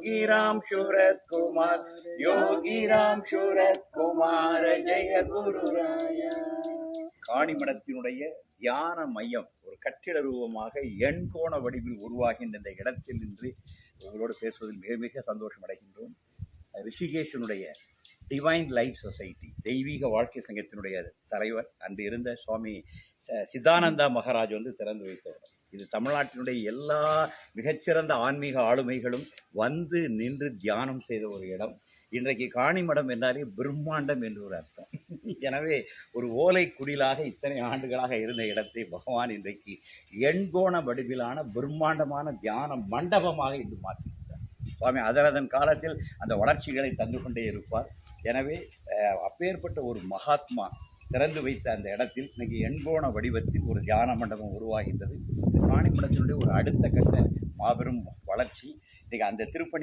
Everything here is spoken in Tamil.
योगी राम सूरत कुमार, योगी राम सूरत कुमार, जय गुरु राया. காணிமடத்தினுடைய தியான மையம் ஒரு கட்டிட ரூபமாக எண்கோண வடிவில் உருவாகின்ற இந்த இடத்தில் நின்று உங்களோடு பேசுவதில் மிக மிக சந்தோஷம் அடைகின்றோம். ரிஷிகேஷனுடைய டிவைன் லைஃப் சொசைட்டி தெய்வீக வாழ்க்கை சங்கத்தினுடைய தலைவர் அன்று இருந்த சுவாமி சித்தானந்தா மகாராஜ் திறந்து வைத்தவர். இது தமிழ்நாட்டினுடைய எல்லா மிகச்சிறந்த ஆன்மீக ஆளுமைகளும் வந்து நின்று தியானம் செய்த ஒரு இடம். இன்றைக்கு காணிமடம் என்றாலே பிரம்மாண்டம் என்று ஒரு அர்த்தம். எனவே ஒரு ஓலை குடிலாக இத்தனை ஆண்டுகளாக இருந்த இடத்தை பகவான் இன்றைக்கு எண்கோண வடிவிலான பிரம்மாண்டமான தியான மண்டபமாக இன்று மாற்றிவிட்டார். சுவாமி அதரதன் காலத்தில் அந்த வளர்ச்சிகளை தந்து கொண்டே இருப்பார். எனவே அப்பேற்பட்ட ஒரு மகாத்மா திறந்து வைத்த அந்த இடத்தில் இன்றைக்கி எண்கோண வடிவத்தில் ஒரு தியான மண்டபம் உருவாகின்றது. காணிமடத்தினுடைய ஒரு அடுத்த கட்ட மாபெரும் வளர்ச்சி. இன்றைக்கி அந்த திருப்பணி